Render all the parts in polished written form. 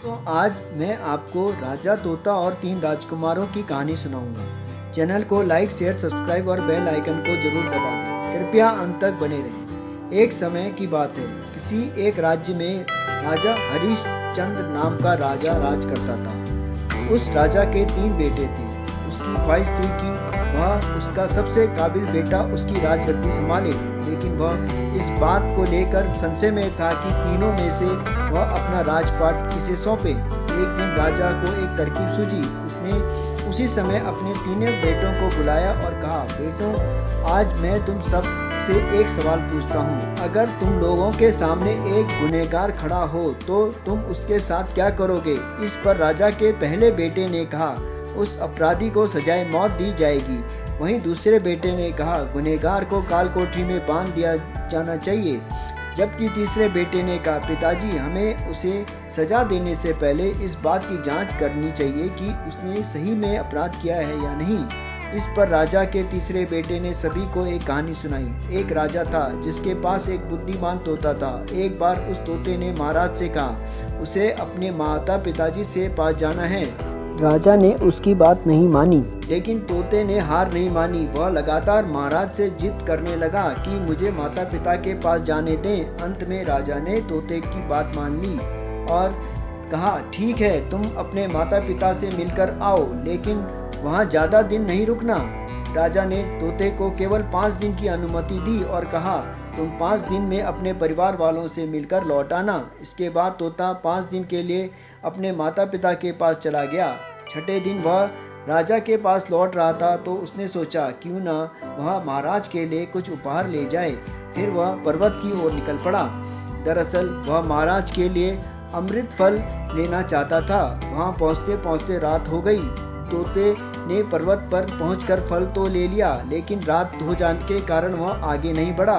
तो आज मैं आपको राजा तोता और 3 राजकुमारों की कहानी सुनाऊंगा। चैनल को लाइक, शेयर, सब्सक्राइब और बेल आइकन को जरूर दबा दें। कृपया अंत तक बने रहें। एक समय की बात है, किसी एक राज्य में राजा हरिश्चंद्र नाम का राजा राज करता था। उस राजा के 3 बेटे थे। उसकी ख्वाहिश थी कि वह उसका सबसे काबिल बेटा उसकी राजगद्दी संभाले, लेकिन वह इस बात को लेकर संशय में था कि तीनों में से वह अपना राजपाट किसे सौंपे। एक दिन राजा को एक तरकीब सूझी। उसने उसी समय अपने तीनों बेटों को बुलाया और कहा, बेटों, आज मैं तुम सब से एक सवाल पूछता हूँ। अगर तुम लोगों के सामने एक गुनहगार खड़ा हो तो तुम उसके साथ क्या करोगे? इस पर राजा के पहले बेटे ने कहा, उस अपराधी को सजाए मौत दी जाएगी। वहीं दूसरे बेटे ने कहा, गुनहगार को काल कोठरी में बांध दिया जाना चाहिए। जबकि तीसरे बेटे ने कहा, पिताजी, हमें उसे सजा देने से पहले इस बात की जांच करनी चाहिए कि उसने सही में अपराध किया है या नहीं। इस पर राजा के तीसरे बेटे ने सभी को एक कहानी सुनाई। एक राजा था जिसके पास एक बुद्धिमान तोता था। एक बार उस तोते ने महाराज से कहा, उसे अपने माता पिताजी से पास जाना है। राजा ने उसकी बात नहीं मानी, लेकिन तोते ने हार नहीं मानी। वह लगातार महाराज से जिद करने लगा कि मुझे माता पिता के पास जाने दें। अंत में राजा ने तोते की बात मान ली और कहा, ठीक है, तुम अपने माता पिता से मिलकर आओ, लेकिन वहाँ ज़्यादा दिन नहीं रुकना। राजा ने तोते को केवल 5 दिन की अनुमति दी और कहा, तुम 5 दिन में अपने परिवार वालों से मिलकर लौट आना। इसके बाद तोता 5 दिन के लिए अपने माता पिता के पास चला गया। छठे दिन वह राजा के पास लौट रहा था तो उसने सोचा, क्यों ना वह महाराज के लिए कुछ उपहार ले जाए। फिर वह पर्वत की ओर निकल पड़ा। दरअसल वह महाराज के लिए अमृत फल लेना चाहता था। वहाँ पहुँचते पहुँचते रात हो गई। तोते ने पर्वत पर पहुंचकर फल तो ले लिया, लेकिन रात हो जाने के कारण वह आगे नहीं बढ़ा,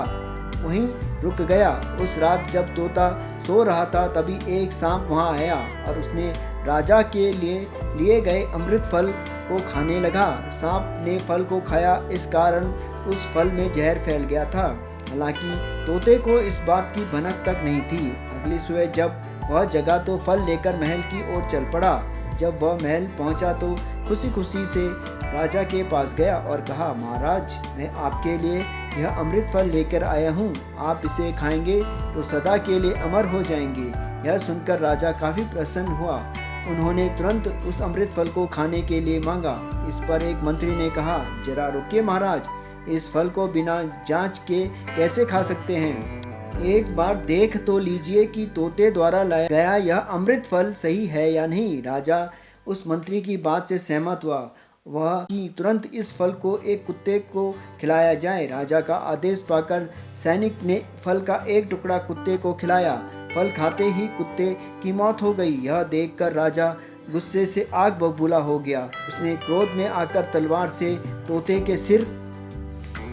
वहीं रुक गया। उस रात जब तोता सो रहा था तभी एक सांप वहां आया और उसने राजा के लिए गए अमृत फल को खाने लगा। सांप ने फल को खाया, इस कारण उस फल में जहर फैल गया था। हालांकि तोते को इस बात की भनक तक नहीं थी। अगली सुबह जब वह जगा तो फल लेकर महल की ओर चल पड़ा। जब वह महल पहुंचा तो खुशी खुशी से राजा के पास गया और कहा, महाराज, मैं आपके लिए यह अमृत फल लेकर आया हूँ। आप इसे खाएंगे तो सदा के लिए अमर हो जाएंगे। यह सुनकर राजा काफी प्रसन्न हुआ। उन्होंने तुरंत उस अमृत फल को खाने के लिए मांगा। इस पर एक मंत्री ने कहा, जरा रुकिए महाराज, इस फल को बिना जांच के कैसे खा सकते हैं? एक बार देख तो लीजिए कि तोते द्वारा लाया गया यह अमृत फल सही है या नहीं। राजा उस मंत्री की बात से सहमत हुआ। वह कि तुरंत इस फल को एक कुत्ते को खिलाया जाए। राजा का आदेश पाकर सैनिक ने फल का एक टुकड़ा कुत्ते को खिलाया। फल खाते ही कुत्ते की मौत हो गई। यह देखकर राजा गुस्से से आग बबूला हो गया। उसने क्रोध में आकर तलवार से तोते के सिर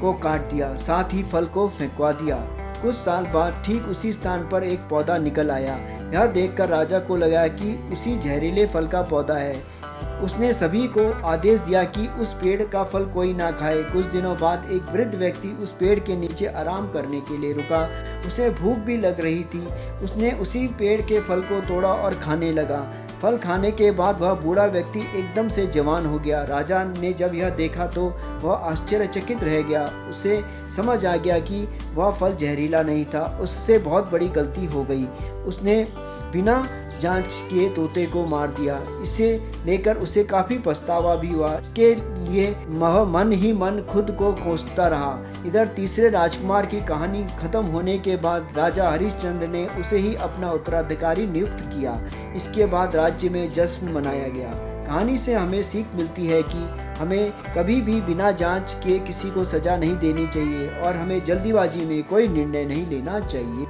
को काट दिया, साथ ही फल को फेंकवा दिया। कुछ साल बाद ठीक उसी स्थान पर एक पौधा निकल आया। यह देखकर राजा को लगा कि उसी जहरीले फल का पौधा है। उसने सभी को आदेश दिया कि उस पेड़ का फल कोई ना खाए। कुछ दिनों बाद एक वृद्ध व्यक्ति उस पेड़ के नीचे आराम करने के लिए रुका। उसे भूख भी लग रही थी। उसने उसी पेड़ के फल को तोड़ा और खाने लगा। फल खाने के बाद वह बूढ़ा व्यक्ति एकदम से जवान हो गया। राजा ने जब यह देखा तो वह आश्चर्यचकित रह गया। उसे समझ आ गया कि वह फल जहरीला नहीं था। उससे बहुत बड़ी गलती हो गई। उसने बिना जांच किए तोते को मार दिया। इसे लेकर उसे काफी पछतावा भी हुआ। इसके लिए वह मन ही मन खुद को कोसता रहा। इधर तीसरे राजकुमार की कहानी खत्म होने के बाद राजा हरिश्चंद्र ने उसे ही अपना उत्तराधिकारी नियुक्त किया। इसके बाद राज्य में जश्न मनाया गया। कहानी से हमें सीख मिलती है कि हमें कभी भी बिना जांच के किसी को सजा नहीं देनी चाहिए और हमें जल्दीबाजी में कोई निर्णय नहीं लेना चाहिए।